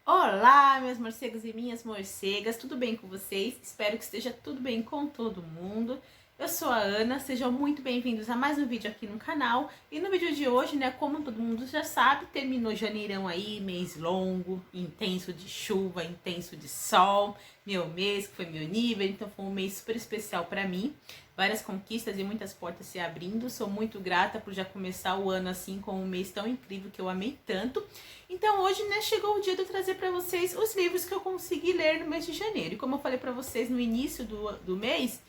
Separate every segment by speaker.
Speaker 1: Olá, meus morcegos e minhas morcegas, tudo bem com vocês? Espero que esteja tudo bem com todo mundo. Eu sou a Ana, sejam muito bem-vindos a mais um vídeo aqui no canal. E no vídeo de hoje, né, como todo mundo já sabe, terminou janeirão aí, mês longo, intenso de chuva, intenso de sol, meu mês, que foi meu nível, então foi um mês super especial para mim. Várias conquistas e muitas portas se abrindo. Sou muito grata por já começar o ano assim com um mês tão incrível que eu amei tanto. Então hoje, né, chegou o dia de eu trazer para vocês os livros que eu consegui ler no mês de janeiro. E como eu falei para vocês no início do mês,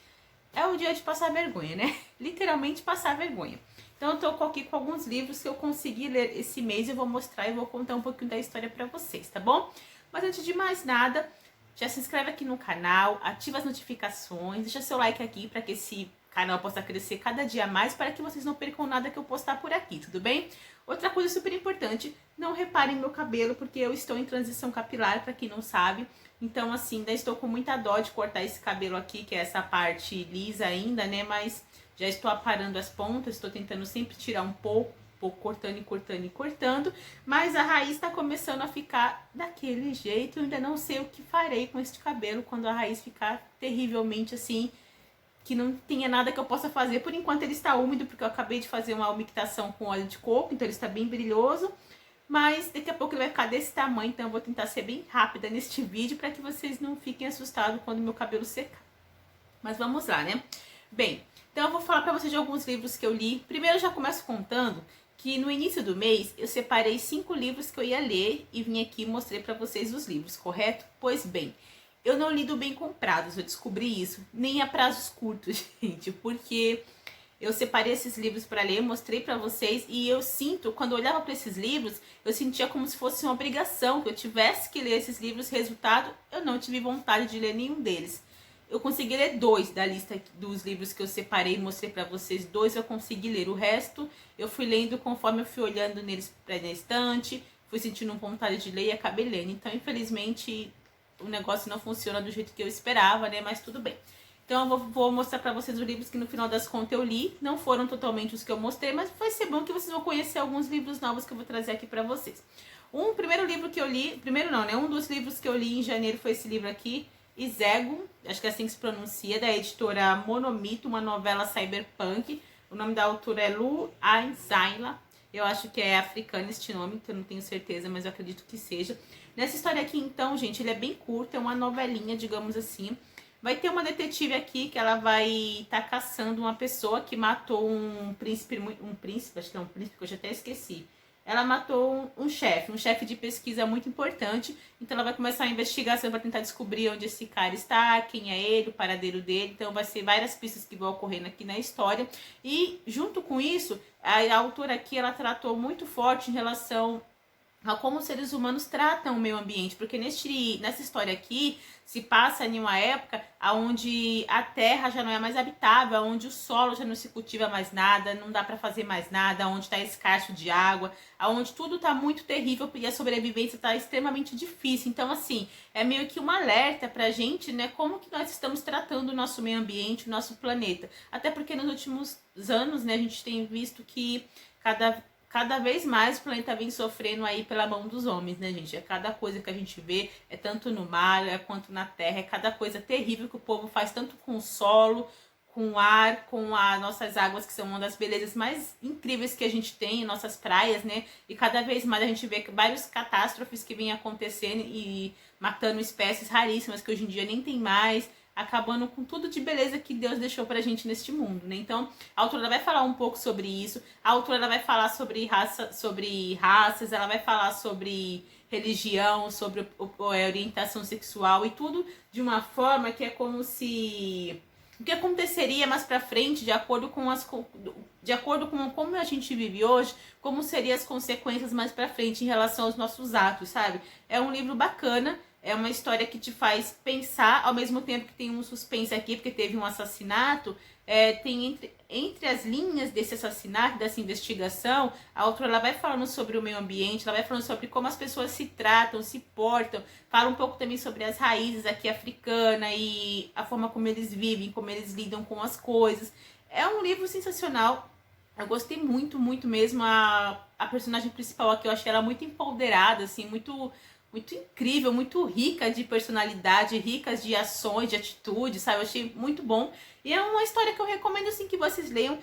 Speaker 1: é o dia de passar vergonha, né? Literalmente passar vergonha. Então eu tô aqui com alguns livros que eu consegui ler esse mês. Eu vou mostrar e vou contar um pouquinho da história para vocês, tá bom? Mas antes de mais nada, já se inscreve aqui no canal, ativa as notificações, deixa seu like aqui para que esse canal possa crescer cada dia mais, para que vocês não percam nada que eu postar por aqui, tudo bem? Outra coisa super importante, não reparem meu cabelo, porque eu estou em transição capilar, para quem não sabe. Então, assim, ainda estou com muita dó de cortar esse cabelo aqui, que é essa parte lisa ainda, né? Mas já estou aparando as pontas, estou tentando sempre tirar um pouco, cortando e cortando e cortando. Mas a raiz está começando a ficar daquele jeito. Eu ainda não sei o que farei com este cabelo quando a raiz ficar terrivelmente assim, que não tenha nada que eu possa fazer. Por enquanto ele está úmido, porque eu acabei de fazer uma umectação com óleo de coco, então ele está bem brilhoso. Mas daqui a pouco ele vai ficar desse tamanho, então eu vou tentar ser bem rápida neste vídeo para que vocês não fiquem assustados quando meu cabelo secar. Mas vamos lá, né? Bem, então eu vou falar para vocês de alguns livros que eu li. Primeiro eu já começo contando que no início do mês eu separei 5 livros que eu ia ler e vim aqui e mostrei para vocês os livros, correto? Pois bem, eu não lido bem com prazos, eu descobri isso, nem a prazos curtos, gente, porque eu separei esses livros para ler, mostrei para vocês e eu sinto, quando eu olhava para esses livros, eu sentia como se fosse uma obrigação, que eu tivesse que ler esses livros. Resultado, eu não tive vontade de ler nenhum deles. Eu consegui ler 2 da lista dos livros que eu separei, mostrei para vocês. 2 eu consegui ler, o resto eu fui lendo conforme eu fui olhando neles na estante, fui sentindo vontade de ler e acabei lendo. Então, infelizmente, o negócio não funciona do jeito que eu esperava, né? Mas tudo bem. Então eu vou mostrar pra vocês os livros que no final das contas eu li. Não foram totalmente os que eu mostrei, mas vai ser bom que vocês vão conhecer alguns livros novos que eu vou trazer aqui pra vocês. Primeiro livro que eu li, primeiro não, né? Um dos livros que eu li em janeiro foi esse livro aqui, Izego, acho que é assim que se pronuncia, da editora Monomito, uma novela cyberpunk. O nome da autora é Lu Ainsaila. Eu acho que é africano este nome, que eu não tenho certeza, mas eu acredito que seja. Nessa história aqui, então, gente, ele é bem curto, é uma novelinha, digamos assim. Vai ter uma detetive aqui que ela vai estar caçando uma pessoa que matou um príncipe, acho que é um príncipe que eu já até esqueci. Ela matou um chefe de pesquisa muito importante. Então ela vai começar a investigação, vai tentar descobrir onde esse cara está, quem é ele, o paradeiro dele. Então vai ser várias pistas que vão ocorrendo aqui na história. E junto com isso, a autora aqui ela tratou muito forte em relação a como os seres humanos tratam o meio ambiente, porque nessa história aqui se passa em uma época onde a terra já não é mais habitável, onde o solo já não se cultiva mais nada, não dá para fazer mais nada, onde está escasso de água, onde tudo está muito terrível e a sobrevivência está extremamente difícil. Então, assim, é meio que um alerta pra gente, né, como que nós estamos tratando o nosso meio ambiente, o nosso planeta. Até porque nos últimos anos, né, a gente tem visto que cada vez mais o planeta vem sofrendo aí pela mão dos homens, né, gente? É cada coisa que a gente vê, é tanto no mar, é quanto na terra, é cada coisa terrível que o povo faz, tanto com o solo, com o ar, com as nossas águas, que são uma das belezas mais incríveis que a gente tem, nossas praias, né? E cada vez mais a gente vê que várias catástrofes que vêm acontecendo e matando espécies raríssimas que hoje em dia nem tem mais, acabando com tudo de beleza que Deus deixou pra gente neste mundo, né? Então, a autora vai falar um pouco sobre isso. A autora vai falar sobre raças, ela vai falar sobre religião, sobre orientação sexual e tudo de uma forma que é como se o que aconteceria mais pra frente, de acordo com como a gente vive hoje, como seriam as consequências mais pra frente em relação aos nossos atos, sabe? É um livro bacana. É uma história que te faz pensar, ao mesmo tempo que tem um suspense aqui, porque teve um assassinato. Tem entre as linhas desse assassinato, dessa investigação, a autora ela vai falando sobre o meio ambiente, ela vai falando sobre como as pessoas se tratam, se portam, fala um pouco também sobre as raízes aqui africanas e a forma como eles vivem, como eles lidam com as coisas. É um livro sensacional. Eu gostei muito, muito mesmo. A personagem principal aqui, eu achei ela muito empoderada, assim, muito incrível, muito rica de personalidade, rica de ações, de atitudes, sabe? Eu achei muito bom. E é uma história que eu recomendo, assim, que vocês leiam.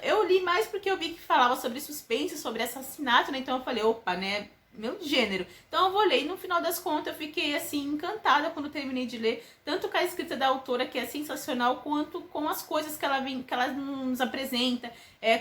Speaker 1: Eu li mais porque eu vi que falava sobre suspense, sobre assassinato, né? Então eu falei, opa, né? Meu gênero. Então eu vou ler e no final das contas eu fiquei assim encantada quando terminei de ler, tanto com a escrita da autora, que é sensacional, quanto com as coisas que ela nos apresenta,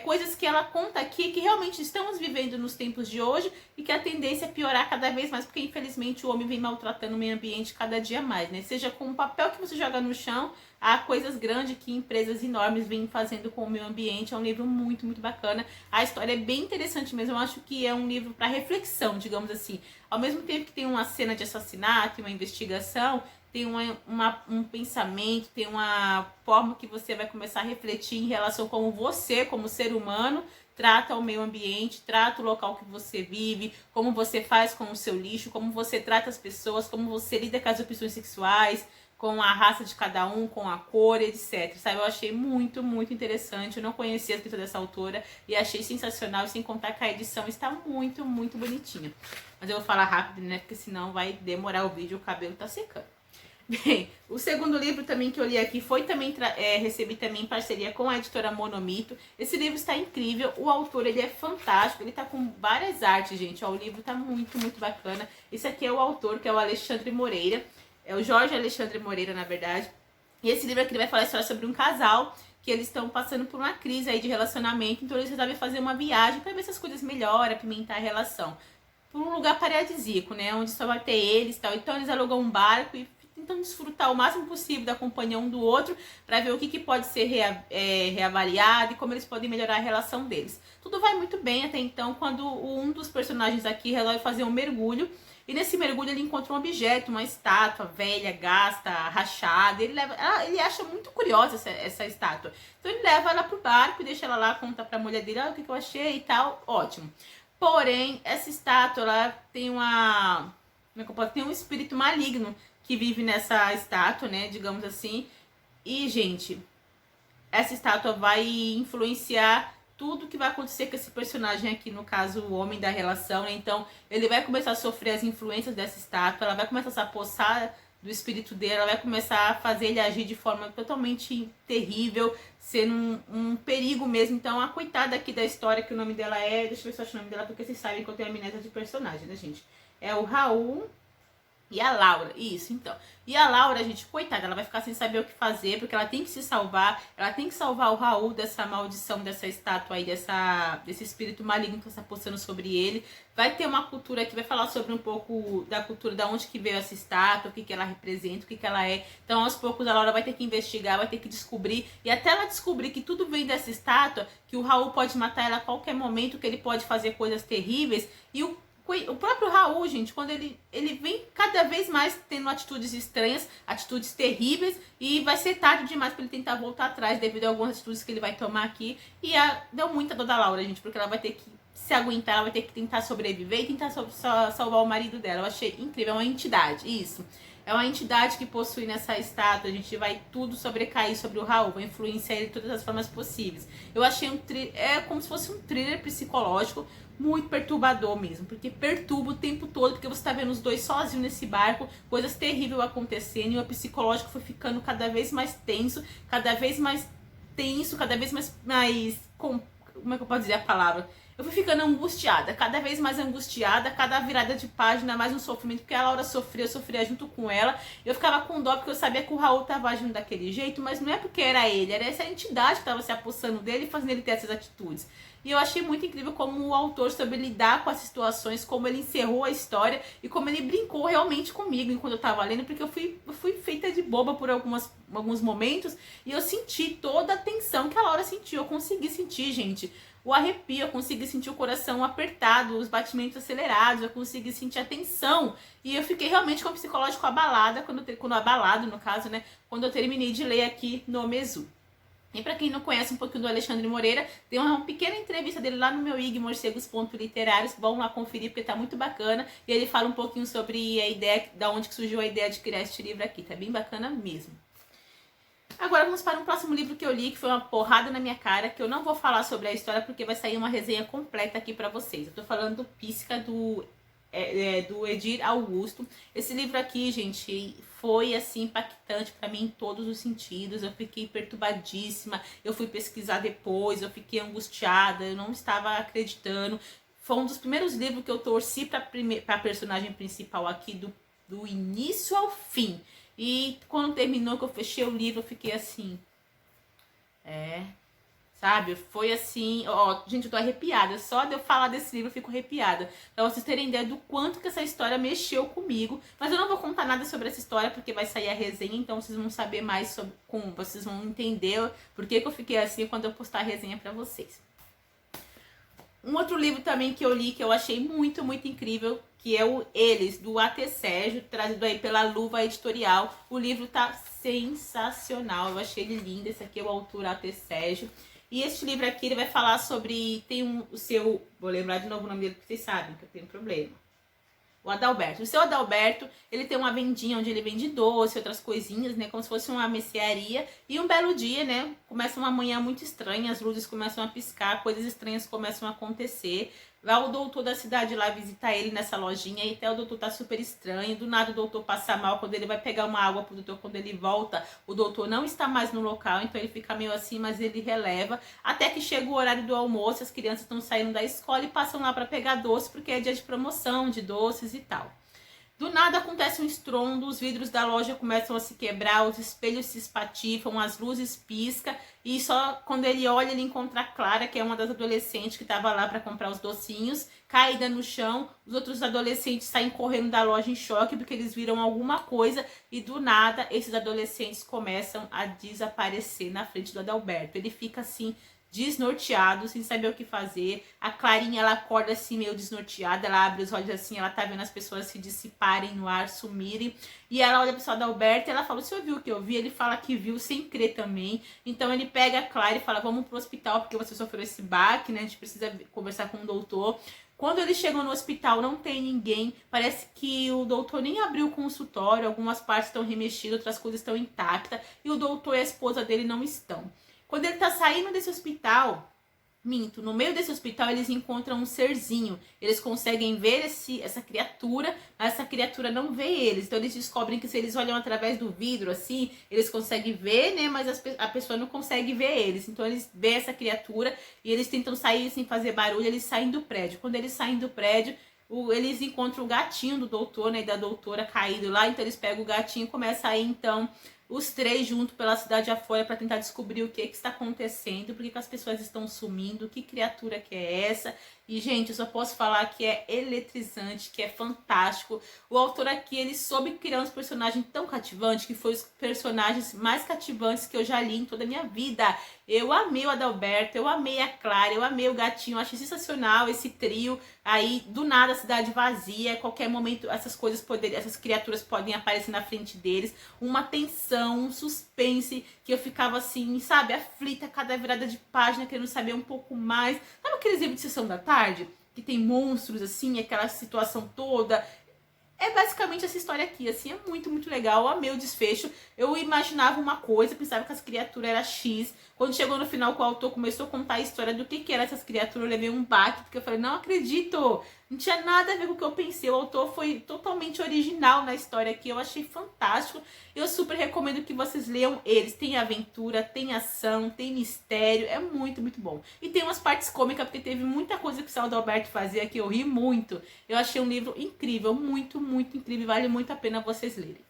Speaker 1: coisas que ela conta aqui que realmente estamos vivendo nos tempos de hoje e que a tendência é piorar cada vez mais, porque infelizmente o homem vem maltratando o meio ambiente cada dia mais, né? Seja com o papel que você joga no chão, há coisas grandes que empresas enormes vêm fazendo com o meio ambiente. É um livro muito, muito bacana. A história é bem interessante mesmo. Eu acho que é um livro para reflexão, digamos assim. Ao mesmo tempo que tem uma cena de assassinato, uma investigação, tem um pensamento, tem uma forma que você vai começar a refletir em relação como você, como ser humano, trata o meio ambiente, trata o local que você vive, como você faz com o seu lixo, como você trata as pessoas, como você lida com as opções sexuais, com a raça de cada um, com a cor, etc. Sabe? Eu achei muito, muito interessante. Eu não conhecia a escrita dessa autora e achei sensacional, e sem contar que a edição está muito, muito bonitinha. Mas eu vou falar rápido, né? Porque senão vai demorar o vídeo, o cabelo tá secando. Bem, o segundo livro também que eu li aqui foi também, recebi também em parceria com a editora Monomito. Esse livro está incrível, o autor ele é fantástico, ele tá com várias artes, gente, ó, o livro tá muito, muito bacana. Esse aqui é o autor, que é o Alexandre Moreira, é o Jorge Alexandre Moreira, na verdade. E esse livro aqui ele vai falar a história sobre um casal que eles estão passando por uma crise aí de relacionamento, então eles resolvem fazer uma viagem para ver se as coisas melhoram, apimentar a relação. Por um lugar paradisíaco, né, onde só vai ter eles e tal. Então eles alugam um barco e tentam desfrutar o máximo possível da companhia um do outro para ver o que pode ser reavaliado e como eles podem melhorar a relação deles. Tudo vai muito bem até então, quando um dos personagens aqui resolve fazer um mergulho. E nesse mergulho ele encontra um objeto, uma estátua velha, gasta, rachada. Ele acha muito curiosa essa estátua. Então ele leva ela pro barco e deixa ela lá, conta pra mulher dele, o que eu achei e tal. Ótimo. Porém, essa estátua, ela tem tem um espírito maligno que vive nessa estátua, né, digamos assim. E, gente, essa estátua vai influenciar tudo que vai acontecer com esse personagem aqui, no caso, o homem da relação, né? Então, ele vai começar a sofrer as influências dessa estátua, ela vai começar a se apossar do espírito dele, ela vai começar a fazer ele agir de forma totalmente terrível, sendo um perigo mesmo. Então, a coitada aqui da história, que o nome dela é... Deixa eu ver se eu acho o nome dela, porque vocês sabem que eu tenho amnésia de personagem, né, gente? É o Raul... E a Laura, isso, então. E a Laura, gente, coitada, ela vai ficar sem saber o que fazer, porque ela tem que se salvar, ela tem que salvar o Raul dessa maldição, dessa estátua aí, desse espírito maligno que está postando sobre ele. Vai ter uma cultura que vai falar sobre um pouco da cultura, da onde que veio essa estátua, o que ela representa, o que ela é. Então, aos poucos, a Laura vai ter que investigar, vai ter que descobrir, e até ela descobrir que tudo vem dessa estátua, que o Raul pode matar ela a qualquer momento, que ele pode fazer coisas terríveis, e o próprio Raul, gente, quando ele vem cada vez mais tendo atitudes estranhas, atitudes terríveis, e vai ser tarde demais para ele tentar voltar atrás devido a algumas atitudes que ele vai tomar aqui. E deu muita dor da Laura, gente, porque ela vai ter que se aguentar, ela vai ter que tentar sobreviver e tentar salvar o marido dela. Eu achei incrível, é uma entidade, isso. É uma entidade que possui nessa estátua, a gente vai tudo sobrecair sobre o Raul, vai influenciar ele de todas as formas possíveis. Eu achei como se fosse um thriller psicológico, muito perturbador mesmo, porque perturba o tempo todo, porque você tá vendo os dois sozinhos nesse barco, coisas terríveis acontecendo, e o psicológico foi ficando cada vez mais tenso, cada vez mais como é que eu posso dizer a palavra? Eu fui ficando angustiada, cada vez mais angustiada, cada virada de página mais um sofrimento, porque a Laura sofria, eu sofria junto com ela. Eu ficava com dó porque eu sabia que o Raul estava agindo daquele jeito, mas não é porque era ele, era essa entidade que estava se apossando dele e fazendo ele ter essas atitudes. E eu achei muito incrível como o autor soube lidar com as situações, como ele encerrou a história e como ele brincou realmente comigo enquanto eu tava lendo, porque eu fui feita de boba por alguns momentos e eu senti toda a tensão que a Laura sentiu. Eu consegui sentir, gente, o arrepio, eu consegui sentir o coração apertado, os batimentos acelerados, eu consegui sentir a tensão. E eu fiquei realmente com o psicológico abalada, abalado no caso, né, quando eu terminei de ler aqui no Mezu. E para quem não conhece um pouquinho do Alexandre Moreira, tem uma pequena entrevista dele lá no meu IG, morcegos.literários, vão lá conferir porque tá muito bacana. E ele fala um pouquinho sobre a ideia, da onde que surgiu a ideia de criar este livro aqui, tá bem bacana mesmo. Agora vamos para um próximo livro que eu li, que foi uma porrada na minha cara, que eu não vou falar sobre a história porque vai sair uma resenha completa aqui pra vocês. Eu tô falando do Psíquica, do Edir Augusto. Esse livro aqui, gente, foi assim impactante pra mim em todos os sentidos. Eu fiquei perturbadíssima, eu fui pesquisar depois, eu fiquei angustiada, eu não estava acreditando. Foi um dos primeiros livros que eu torci pra personagem principal aqui, do início ao fim. E quando terminou, que eu fechei o livro, eu fiquei assim, sabe? Foi assim, ó, gente, eu tô arrepiada. Só de eu falar desse livro eu fico arrepiada. Pra vocês terem ideia do quanto que essa história mexeu comigo. Mas eu não vou contar nada sobre essa história, porque vai sair a resenha, então vocês vão saber mais sobre como, vocês vão entender por que eu fiquei assim quando eu postar a resenha pra vocês. Um outro livro também que eu li, que eu achei muito, muito incrível, que é o Eles, do A.T. Sérgio, trazido aí pela Luva Editorial. O livro tá sensacional, eu achei ele lindo. Esse aqui é o autor A.T. Sérgio. E este livro aqui, ele vai falar sobre, vou lembrar de novo o nome dele, porque vocês sabem que eu tenho problema. O Adalberto. O seu Adalberto, ele tem uma vendinha onde ele vende doce, outras coisinhas, né? Como se fosse uma mercearia. E um belo dia, né? Começa uma manhã muito estranha, as luzes começam a piscar, coisas estranhas começam a acontecer. Vai o doutor da cidade lá visitar ele nessa lojinha e até o doutor tá super estranho. Do nada o doutor passa mal, quando ele vai pegar uma água pro doutor, quando ele volta, o doutor não está mais no local, então ele fica meio assim, mas ele releva. Até que chega o horário do almoço, as crianças estão saindo da escola e passam lá para pegar doce, porque é dia de promoção de doces e tal. Do nada acontece um estrondo, os vidros da loja começam a se quebrar, os espelhos se espatifam, as luzes piscam e só quando ele olha ele encontra a Clara, que é uma das adolescentes que estava lá para comprar os docinhos, caída no chão. Os outros adolescentes saem correndo da loja em choque porque eles viram alguma coisa e do nada esses adolescentes começam a desaparecer na frente do Adalberto. Ele fica assim desnorteado, sem saber o que fazer. A Clarinha, ela acorda assim meio desnorteada, ela abre os olhos assim, ela tá vendo as pessoas se dissiparem no ar, sumirem, e ela olha pro seu Adalberto e ela fala: o senhor viu o que eu vi? Ele fala que viu sem crer também. Então ele pega a Clara e fala: vamos pro hospital porque você sofreu esse baque, né, a gente precisa conversar com o doutor. Quando eles chegam no hospital, não tem ninguém. Parece que o doutor nem abriu o consultório. Algumas partes estão remexidas, outras coisas estão intactas. E o doutor e a esposa dele não estão. Quando ele tá saindo desse hospital, no meio desse hospital eles encontram um serzinho. Eles conseguem ver essa criatura, mas essa criatura não vê eles. Então eles descobrem que se eles olham através do vidro, assim, eles conseguem ver, né? Mas a pessoa não consegue ver eles. Então eles veem essa criatura e eles tentam sair sem fazer barulho, eles saem do prédio. Quando eles saem do prédio, eles encontram o gatinho do doutor, né? E da doutora caído lá. Então eles pegam o gatinho e começam a ir, então, os três juntos pela cidade afora para tentar descobrir o que está acontecendo, por que as pessoas estão sumindo, que criatura que é essa. E, gente, eu só posso falar que é eletrizante, que é fantástico. O autor aqui, ele soube criar uns personagens tão cativantes, que foi os personagens mais cativantes que eu já li em toda a minha vida. Eu amei o Adalberto, eu amei a Clara, eu amei o gatinho, eu achei sensacional esse trio. Aí, do nada, a cidade vazia, a qualquer momento essas criaturas podem aparecer na frente deles. Uma tensão, um suspense, que eu ficava assim, sabe, aflita a cada virada de página, querendo saber um pouco mais. Sabe aqueles livros de sessão da tarde? Que tem monstros, assim, aquela situação toda. É basicamente essa história aqui, assim, é muito, muito legal. Eu amei o desfecho. Eu imaginava uma coisa, pensava que as criaturas eram X. Quando chegou no final, que o autor começou a contar a história do que eram essas criaturas, eu levei um baque, porque eu falei, não acredito! Não tinha nada a ver com o que eu pensei. O autor foi totalmente original na história aqui. Eu achei fantástico. Eu super recomendo que vocês leiam eles. Tem aventura, tem ação, tem mistério. É muito, muito bom. E tem umas partes cômicas, porque teve muita coisa que o Saulo Alberto fazia que eu ri muito. Eu achei um livro incrível, muito, muito incrível. Vale muito a pena vocês lerem.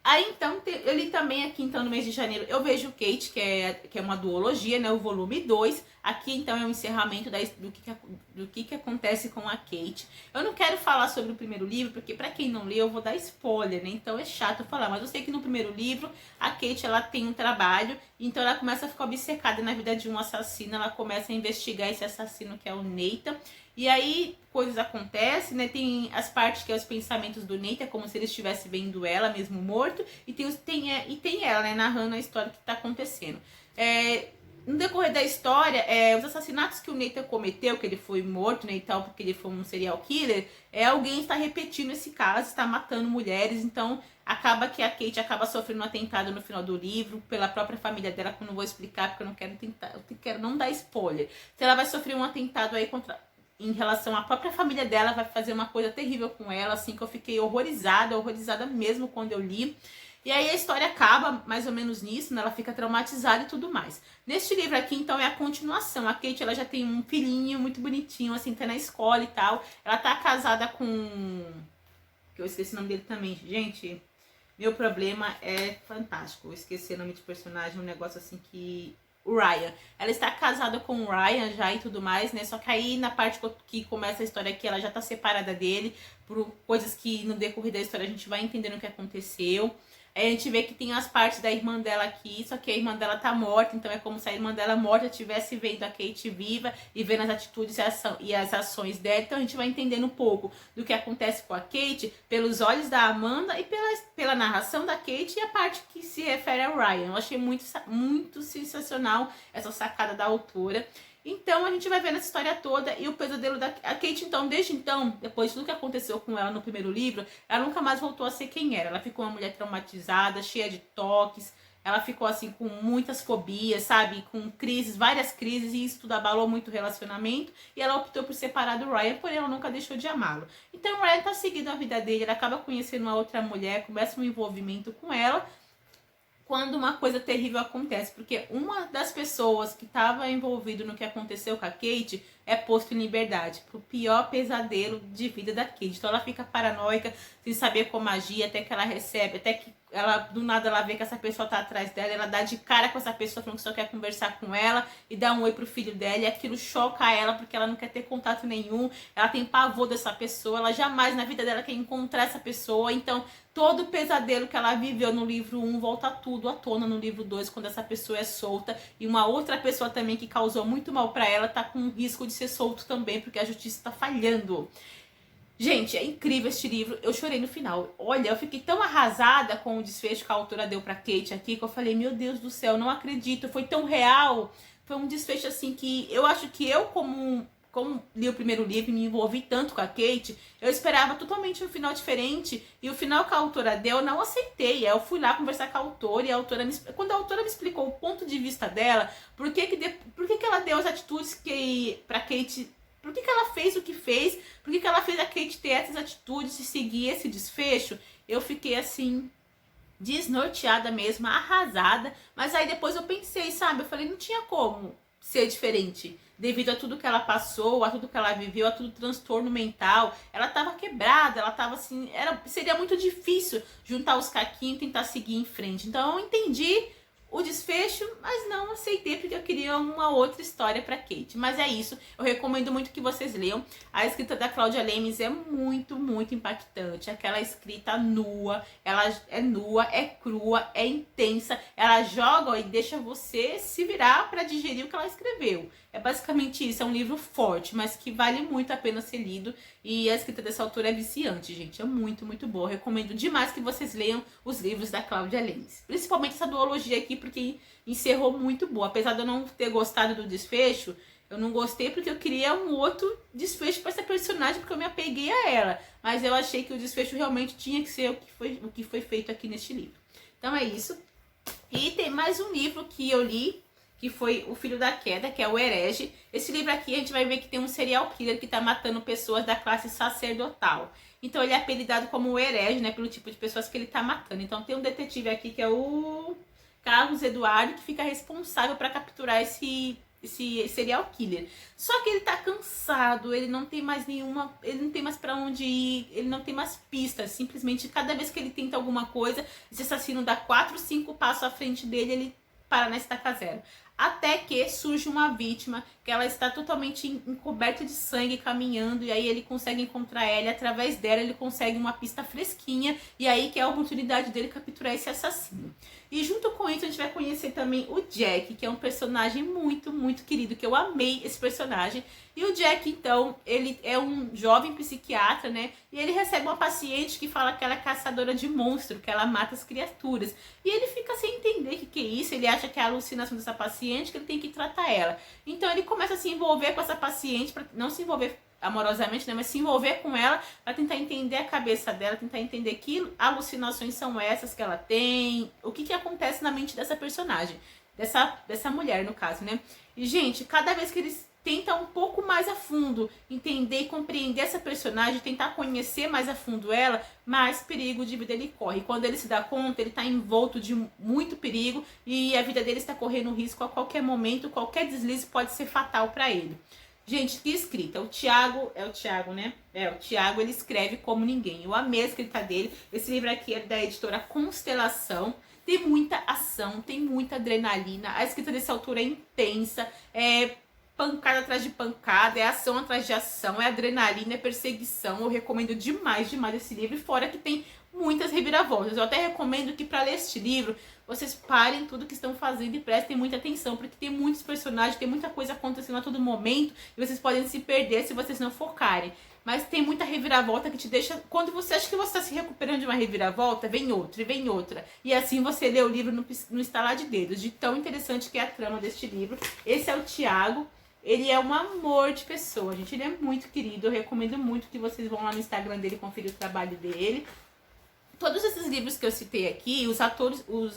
Speaker 1: Aí, então, eu li também aqui, então, no mês de janeiro, Eu Vejo Kate, que é uma duologia, né, o volume 2. Aqui, então, é o encerramento do que acontece com a Kate. Eu não quero falar sobre o primeiro livro, porque pra quem não leu, eu vou dar spoiler, né, então é chato falar. Mas eu sei que no primeiro livro, a Kate, ela tem um trabalho, então ela começa a ficar obcecada na vida de um assassino, ela começa a investigar esse assassino, que é o Nathan. E aí, coisas acontecem, né? Tem as partes que é os pensamentos do Nathan, é como se ele estivesse vendo ela mesmo morto. E tem ela, né? Narrando a história que tá acontecendo. no decorrer da história, os assassinatos que o Nathan cometeu, que ele foi morto, né, e tal, porque ele foi um serial killer, alguém está repetindo esse caso, está matando mulheres, então acaba que a Kate acaba sofrendo um atentado no final do livro, pela própria família dela, que eu não vou explicar, porque eu não quero tentar, eu quero não dar spoiler. Se ela vai sofrer um atentado aí em relação à própria família dela, vai fazer uma coisa terrível com ela, assim, que eu fiquei horrorizada mesmo quando eu li. E aí a história acaba mais ou menos nisso, né? Ela fica traumatizada e tudo mais. Neste livro aqui, então, é a continuação. A Kate, ela já tem um filhinho muito bonitinho, assim, tá na escola e tal. Ela tá casada com... que eu esqueci o nome dele também. Gente, meu problema é fantástico. Eu esqueci o nome de personagem, um negócio assim que... o Ryan. Ela está casada com o Ryan já e tudo mais, né? Só que aí na parte que começa a história aqui, ela já tá separada dele por coisas que no decorrer da história a gente vai entendendo o que aconteceu. Aí a gente vê que tem as partes da irmã dela aqui, só que a irmã dela tá morta, então é como se a irmã dela morta estivesse vendo a Kate viva e vendo as atitudes e as ações dela. Então a gente vai entendendo um pouco do que acontece com a Kate pelos olhos da Amanda e pela narração da Kate e a parte que se refere ao Ryan. Eu achei muito sensacional essa sacada da autora. Então a gente vai vendo essa história toda e o pesadelo da Kate, então, desde então, depois de tudo que aconteceu com ela no primeiro livro, ela nunca mais voltou a ser quem era. Ela ficou uma mulher traumatizada, cheia de toques, ela ficou assim com muitas fobias, sabe? Com crises, várias crises, e isso tudo abalou muito o relacionamento. E ela optou por separar do Ryan, porém ela nunca deixou de amá-lo. Então o Ryan tá seguindo a vida dele, ele acaba conhecendo uma outra mulher, começa um envolvimento com ela, quando uma coisa terrível acontece, porque uma das pessoas que estava envolvido no que aconteceu com a Kate é posto em liberdade, pro pior pesadelo de vida da Kate. Então ela fica paranoica, sem saber como agir, até que ela recebe, até que ela, do nada, ela vê que essa pessoa tá atrás dela, ela dá de cara com essa pessoa falando que só quer conversar com ela e dá um oi pro filho dela, e aquilo choca ela porque ela não quer ter contato nenhum, ela tem pavor dessa pessoa, ela jamais na vida dela quer encontrar essa pessoa. Então todo o pesadelo que ela viveu no livro 1 volta tudo à tona no livro 2, quando essa pessoa é solta, e uma outra pessoa também que causou muito mal pra ela tá com risco de ser solto também, porque a justiça tá falhando. Gente, é incrível este livro. Eu chorei no final. Olha, eu fiquei tão arrasada com o desfecho que a autora deu pra Kate aqui, que eu falei, meu Deus do céu, não acredito. Foi tão real. Foi um desfecho assim que eu acho que eu, como li o primeiro livro e me envolvi tanto com a Kate, eu esperava totalmente um final diferente. E o final que a autora deu, eu não aceitei. Aí eu fui lá conversar com a autora, e quando a autora me explicou o ponto de vista dela, por que ela deu as atitudes pra Kate... Por que ela fez o que fez? Por que ela fez a Kate ter essas atitudes e seguir esse desfecho? Eu fiquei assim, desnorteada mesmo, arrasada. Mas aí depois eu pensei, sabe? Eu falei, não tinha como ser diferente. Devido a tudo que ela passou, a tudo que ela viveu, a tudo transtorno mental. Ela tava quebrada, ela tava assim... seria muito difícil juntar os caquinhos e tentar seguir em frente. Então eu entendi o desfecho, mas não aceitei porque eu queria uma outra história para Kate. Mas é isso, eu recomendo muito que vocês leiam. A escrita da Cláudia Lemes é muito impactante. Aquela escrita nua, ela é nua, é crua, é intensa. Ela joga e deixa você se virar para digerir o que ela escreveu. É basicamente isso, é um livro forte, mas que vale muito a pena ser lido. E a escrita dessa autora é viciante, gente. É muito boa. Eu recomendo demais que vocês leiam os livros da Cláudia Lemes. Principalmente essa duologia aqui, porque encerrou muito boa. Apesar de eu não ter gostado do desfecho, eu não gostei porque eu queria um outro desfecho para essa personagem, porque eu me apeguei a ela. Mas eu achei que o desfecho realmente tinha que ser o que foi feito aqui neste livro. Então é isso. E tem mais um livro que eu li, que foi O Filho da Queda, que é o Herege. Esse livro aqui a gente vai ver que tem um serial killer que tá matando pessoas da classe sacerdotal. Então ele é apelidado como o Herege, né, pelo tipo de pessoas que ele tá matando. Então tem um detetive aqui que é o Carlos Eduardo, que fica responsável para capturar esse serial killer. Só que ele tá cansado, ele não tem mais para onde ir, ele não tem mais pistas. Simplesmente cada vez que ele tenta alguma coisa, esse assassino dá 4, 5 passos à frente dele, ele para na estaca zero. Até que surge uma vítima, que ela está totalmente encoberta de sangue, caminhando, e aí ele consegue encontrar ela, e através dela ele consegue uma pista fresquinha, e aí que é a oportunidade dele capturar esse assassino. E junto com isso a gente vai conhecer também o Jack, que é um personagem muito querido, que eu amei esse personagem. E o Jack, então, ele é um jovem psiquiatra, né? E ele recebe uma paciente que fala que ela é caçadora de monstro, que ela mata as criaturas. E ele fica sem entender o que é isso, ele acha que é a alucinação dessa paciente, paciente que ele tem que tratar ela. Então ele começa a se envolver com essa paciente, para não se envolver amorosamente, né, mas se envolver com ela para tentar entender a cabeça dela, tentar entender que alucinações são essas que ela tem, o que acontece na mente dessa personagem, dessa mulher no caso, né? E gente, cada vez que eles tentam um pouco mais a fundo entender e compreender essa personagem, tentar conhecer mais a fundo ela, mais perigo de vida ele corre. Quando ele se dá conta, ele está envolto de muito perigo e a vida dele está correndo risco a qualquer momento, qualquer deslize pode ser fatal para ele. Gente, que escrita. O Thiago, né? O Thiago, ele escreve como ninguém. Eu amei a escrita dele. Esse livro aqui é da editora Constelação. Tem muita ação, tem muita adrenalina. A escrita desse autor é intensa, é pancada atrás de pancada, é ação atrás de ação, é adrenalina, é perseguição. Eu recomendo demais, demais esse livro. E fora que tem muitas reviravoltas. Eu até recomendo que para ler este livro, vocês parem tudo que estão fazendo e prestem muita atenção, porque tem muitos personagens, tem muita coisa acontecendo a todo momento e vocês podem se perder se vocês não focarem. Mas tem muita reviravolta que te deixa... Quando você acha que você está se recuperando de uma reviravolta, vem outra e vem outra. E assim você lê o livro no estalar de dedos, de tão interessante que é a trama deste livro. Esse é o Thiago. Ele é um amor de pessoa, gente. Ele é muito querido. Eu recomendo muito que vocês vão lá no Instagram dele conferir o trabalho dele. Todos esses livros que eu citei aqui, os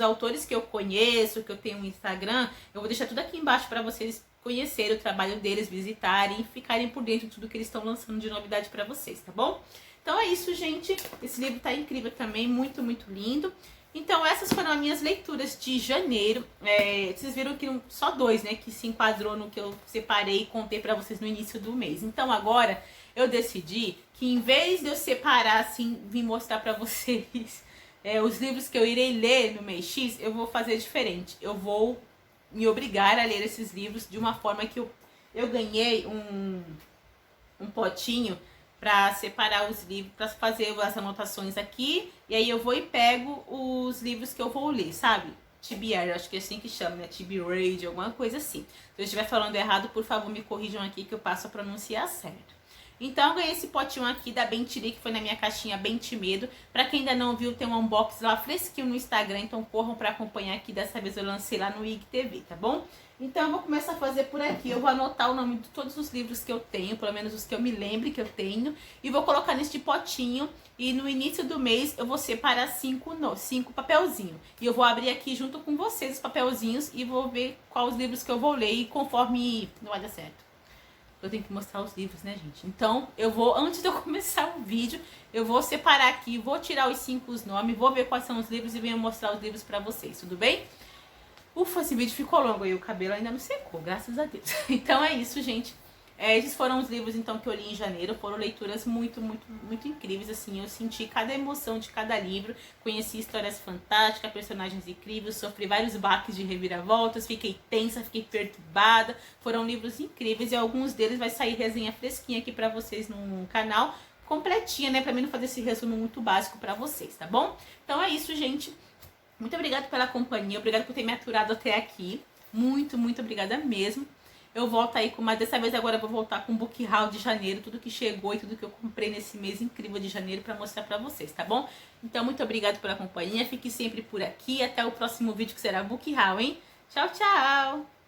Speaker 1: autores que eu conheço, que eu tenho no Instagram, eu vou deixar tudo aqui embaixo para vocês conhecerem o trabalho deles, visitarem e ficarem por dentro de tudo que eles estão lançando de novidade para vocês, tá bom? Então é isso, gente. Esse livro tá incrível também, muito, muito lindo. Então essas foram as minhas leituras de janeiro. Vocês viram que só 2, né, que se enquadrou no que eu separei e contei para vocês no início do mês. Então agora eu decidi que em vez de eu separar assim, vim mostrar para vocês os livros que eu irei ler no mês X, eu vou fazer diferente. Eu vou me obrigar a ler esses livros de uma forma que eu ganhei um potinho para separar os livros, para fazer as anotações aqui, e aí eu vou e pego os livros que eu vou ler, sabe? TBR, acho que é assim que chama, né? TBR, alguma coisa assim. Se eu estiver falando errado, por favor, me corrijam aqui que eu passo a pronunciar certo. Então eu ganhei esse potinho aqui da Bentiri, que foi na minha caixinha Bente Medo. Pra quem ainda não viu, tem um unboxing lá fresquinho no Instagram, então corram pra acompanhar aqui. Dessa vez eu lancei lá no IGTV, tá bom? Então eu vou começar a fazer por aqui. Eu vou anotar o nome de todos os livros que eu tenho, pelo menos os que eu me lembre que eu tenho, e vou colocar neste potinho. E no início do mês eu vou separar 5 papelzinhos. E eu vou abrir aqui junto com vocês os papelzinhos e vou ver quais os livros que eu vou ler. E conforme não vai dar certo, eu tenho que mostrar os livros, né, gente? Então, eu vou, antes de eu começar o vídeo, eu vou separar aqui, vou tirar os 5 nomes, vou ver quais são os livros e venho mostrar os livros pra vocês, tudo bem? Ufa, esse vídeo ficou longo e o cabelo ainda não secou, graças a Deus. Então é isso, gente. Esses foram os livros, então, que eu li em janeiro. Foram leituras muito, muito, muito incríveis, assim. Eu senti cada emoção de cada livro. Conheci histórias fantásticas, personagens incríveis. Sofri vários baques de reviravoltas. Fiquei tensa, fiquei perturbada. Foram livros incríveis e alguns deles vai sair resenha fresquinha aqui pra vocês no canal. Completinha, né? Pra mim não fazer esse resumo muito básico pra vocês, tá bom? Então é isso, gente. Muito obrigada pela companhia. Obrigada por ter me aturado até aqui. Muito, muito obrigada mesmo. Eu volto aí com dessa vez agora eu vou voltar com o book haul de janeiro, tudo que chegou e tudo que eu comprei nesse mês incrível de janeiro para mostrar para vocês, tá bom? Então muito obrigada pela companhia, fique sempre por aqui, até o próximo vídeo que será book haul, hein? Tchau, tchau!